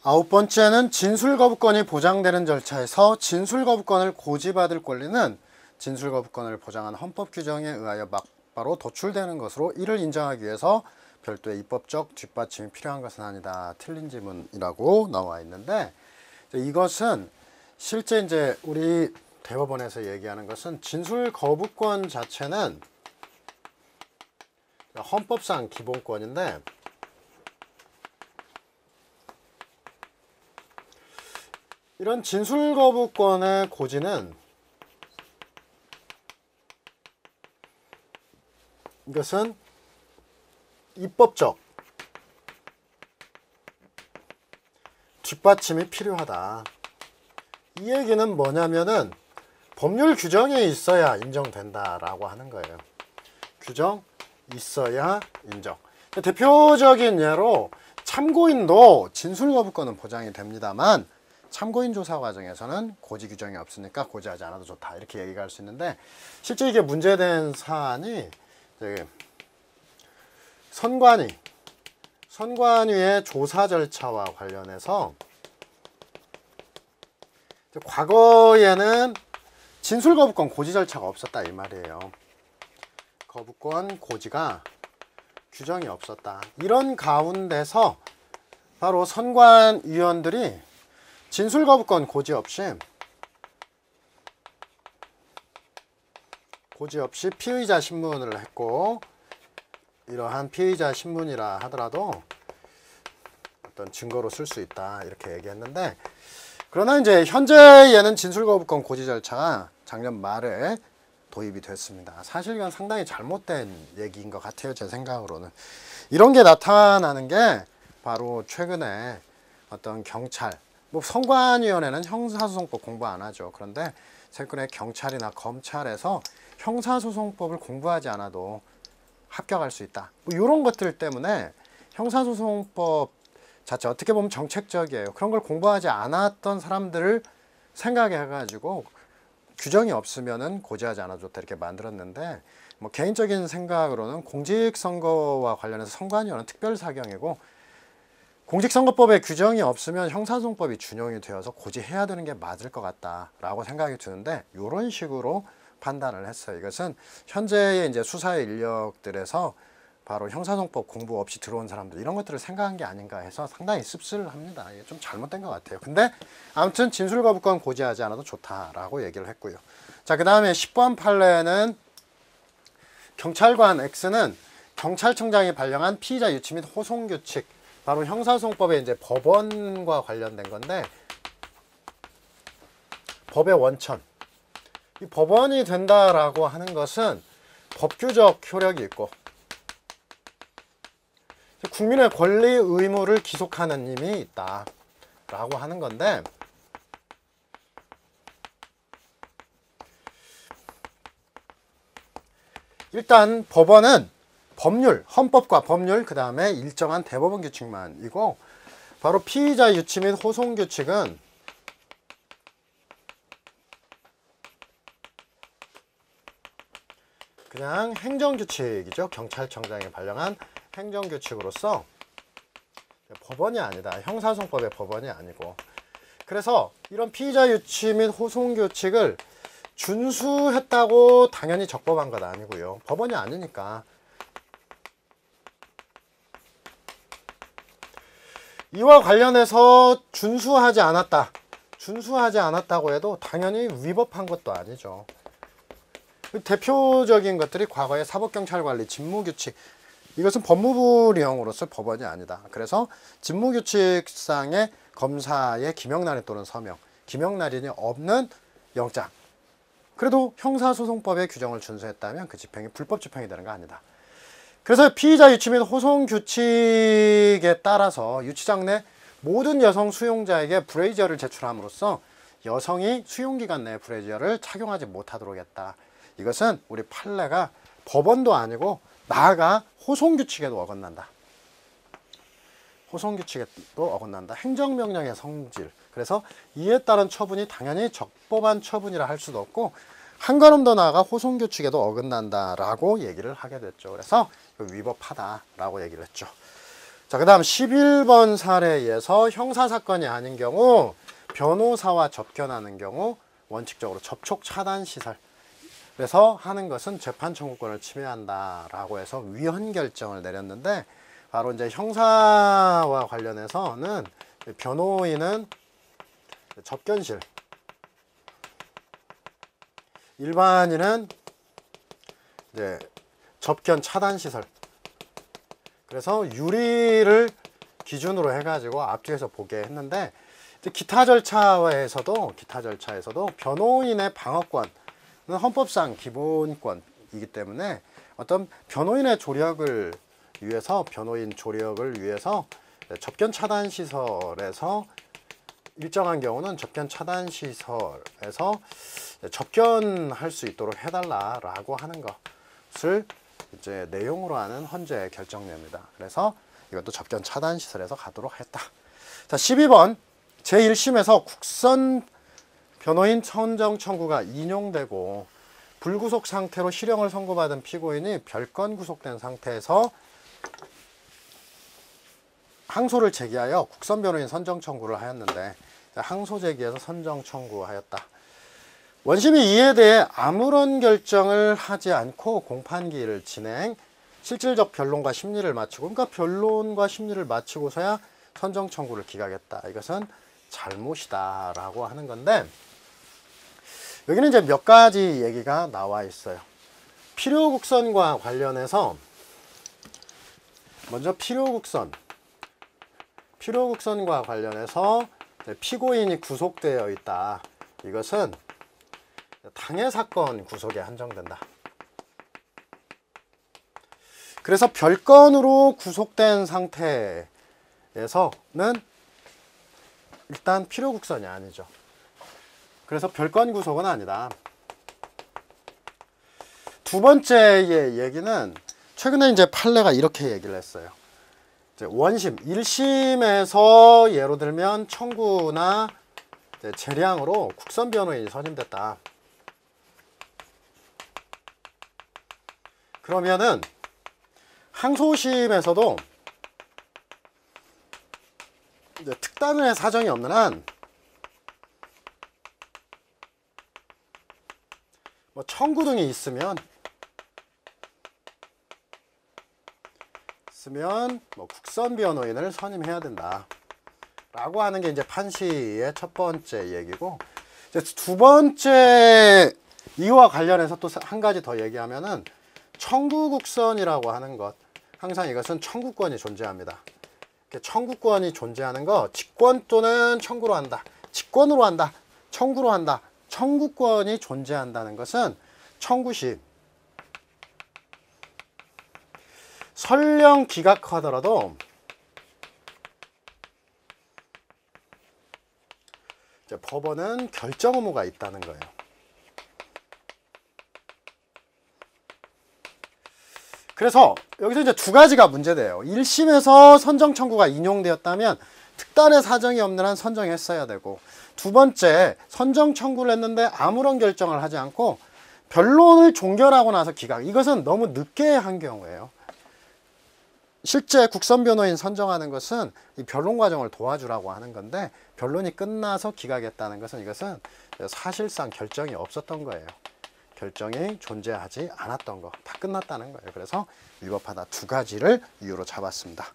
9번째는 진술거부권이 보장되는 절차에서 진술거부권을 고지받을 권리는 진술거부권을 보장한 헌법 규정에 의하여 막바로 도출되는 것으로 이를 인정하기 위해서 별도의 입법적 뒷받침이 필요한 것은 아니다. 틀린 지문이라고 나와 있는데, 이것은 실제 이제 우리 대법원에서 얘기하는 것은 진술거부권 자체는 헌법상 기본권인데, 이런 진술거부권의 고지는 이것은 입법적 뒷받침이 필요하다. 이 얘기는 뭐냐면은 법률 규정에 있어야 인정된다라고 하는 거예요. 규정 있어야 인정. 대표적인 예로 참고인도 진술거부권은 보장이 됩니다만 참고인 조사 과정에서는 고지 규정이 없으니까 고지하지 않아도 좋다, 이렇게 얘기할 수 있는데, 실제 이게 문제된 사안이 선관위의 조사 절차와 관련해서 과거에는 진술거부권 고지 절차가 없었다 이 말이에요. 거부권 고지가 규정이 없었다. 이런 가운데서 바로 선관위원들이 진술거부권 고지 없이 피의자 신문을 했고, 이러한 피의자 신문이라 하더라도 어떤 증거로 쓸 수 있다, 이렇게 얘기했는데, 그러나 이제 현재에는 진술거부권 고지 절차가 작년 말에 도입이 됐습니다. 사실 이건 상당히 잘못된 얘기인 것 같아요, 제 생각으로는. 이런 게 나타나는 게 바로 최근에 어떤 경찰, 뭐 선관위원회는 형사소송법 공부 안 하죠. 그런데 최근에 경찰이나 검찰에서 형사소송법을 공부하지 않아도 합격할 수 있다, 뭐 이런 것들 때문에 형사소송법 자체 어떻게 보면 정책적이에요. 그런 걸 공부하지 않았던 사람들을 생각해 가지고 규정이 없으면은 고지하지 않아도 좋다, 이렇게 만들었는데, 뭐 개인적인 생각으로는 공직선거와 관련해서 선관위원회는 특별사경이고, 공직선거법에 규정이 없으면 형사소송법이 준용이 되어서 고지해야 되는 게 맞을 것 같다라고 생각이 드는데, 이런 식으로 판단을 했어요. 이것은 현재의 이제 수사의 인력들에서 바로 형사소송법 공부 없이 들어온 사람들, 이런 것들을 생각한 게 아닌가 해서 상당히 씁쓸합니다. 이게 좀 잘못된 것 같아요. 근데 아무튼 진술거부권 고지하지 않아도 좋다라고 얘기를 했고요. 자, 그 다음에 10번 판례는 경찰관 X는 경찰청장이 발령한 피의자 유치 및 호송규칙, 바로 형사소송법의 이제 법원과 관련된 건데, 법의 원천, 이 법원이 된다라고 하는 것은 법규적 효력이 있고 국민의 권리 의무를 기속하는 힘이 있다 라고 하는 건데, 일단 법원은 법률, 헌법과 법률, 그 다음에 일정한 대법원 규칙만이고, 바로 피의자 유치 및 호송 규칙은 그냥 행정규칙이죠. 경찰청장이 발령한 행정규칙으로서 법원이 아니다. 형사소송법의 법원이 아니고. 그래서 이런 피의자 유치 및 호송 규칙을 준수했다고 당연히 적법한 건 아니고요. 법원이 아니니까. 이와 관련해서 준수하지 않았다고 해도 당연히 위법한 것도 아니죠. 대표적인 것들이 과거의 사법경찰관리 직무규칙, 이것은 법무부령으로서 법원이 아니다. 그래서 직무규칙상의 검사의 기명날인 또는 서명, 기명날인이 없는 영장, 그래도 형사소송법의 규정을 준수했다면 그 집행이 불법 집행이 되는 거 아니다. 그래서 피의자 유치 및 호송 규칙에 따라서 유치장 내 모든 여성 수용자에게 브레이저를 제출함으로써 여성이 수용기간 내에 브레이저를 착용하지 못하도록 했다. 이것은 우리 판례가 법원도 아니고 나아가 호송규칙에도 어긋난다. 호송규칙에도 어긋난다. 행정명령의 성질. 그래서 이에 따른 처분이 당연히 적법한 처분이라 할 수도 없고, 한 걸음 더 나아가 호송규칙에도 어긋난다라고 얘기를 하게 됐죠. 그래서 위법하다라고 얘기를 했죠. 자, 그 다음 11번 사례에서 형사사건이 아닌 경우 변호사와 접견하는 경우 원칙적으로 접촉 차단 시설 그래서 하는 것은 재판 청구권을 침해한다라고 해서 위헌 결정을 내렸는데 바로 이제 형사와 관련해서는 변호인은 접견실, 일반인은 이제 접견 차단 시설. 그래서 유리를 기준으로 해가지고 앞뒤에서 보게 했는데 기타 절차에서도 변호인의 방어권은 헌법상 기본권이기 때문에 어떤 변호인 조력을 위해서 접견 차단 시설에서 일정한 경우는 접견 차단 시설에서 접견할 수 있도록 해달라라고 하는 것을 이제 내용으로 하는 헌재 결정례입니다. 그래서 이것도 접견 차단 시설에서 가도록 했다. 자, 12번 제1심에서 국선 변호인 선정 청구가 인용되고 불구속 상태로 실형을 선고받은 피고인이 별건 구속된 상태에서 항소를 제기하여 국선 변호인 선정 청구를 하였는데 항소 제기해서 선정 청구하였다. 원심이 이에 대해 아무런 결정을 하지 않고 공판기일을 진행, 실질적 변론과 심리를 마치고, 그러니까 변론과 심리를 마치고서야 선정 청구를 기각했다. 이것은 잘못이다라고 하는 건데, 여기는 이제 몇 가지 얘기가 나와 있어요. 필요국선과 관련해서 먼저 필요국선과 관련해서 피고인이 구속되어 있다. 이것은 당해 사건 구속에 한정된다. 그래서 별건으로 구속된 상태에서는 일단 필요국선이 아니죠. 그래서 별건 구속은 아니다. 두 번째의 얘기는 최근에 이제 판례가 이렇게 얘기를 했어요. 이제 원심, 1심에서 예로 들면 청구나 재량으로 국선 변호인이 선임됐다. 그러면은 항소심에서도 이제 특단의 사정이 없는 한 뭐 청구 등이 있으면 뭐 국선 변호인을 선임해야 된다 라고 하는 게 이제 판시의 첫 번째 얘기고, 이제 두 번째 이와 관련해서 또 한 가지 더 얘기하면은 청구국선이라고 하는 것, 항상 이것은 청구권이 존재합니다. 청구권이 존재하는 거, 직권 또는 청구로 한다, 직권으로 한다, 청구로 한다, 청구권이 존재한다는 것은 청구시 설령 기각하더라도 이제 법원은 결정 의무가 있다는 거예요. 그래서 여기서 이제 두 가지가 문제돼요. 1심에서 선정 청구가 인용되었다면 특단의 사정이 없는 한 선정했어야 되고, 두 번째 선정 청구를 했는데 아무런 결정을 하지 않고 변론을 종결하고 나서 기각, 이것은 너무 늦게 한 경우예요. 실제 국선 변호인 선정하는 것은 이 변론 과정을 도와주라고 하는 건데, 변론이 끝나서 기각했다는 것은 이것은 사실상 결정이 없었던 거예요. 결정이 존재하지 않았던 거, 다 끝났다는 거예요. 그래서 위법하다 두 가지를 이유로 잡았습니다.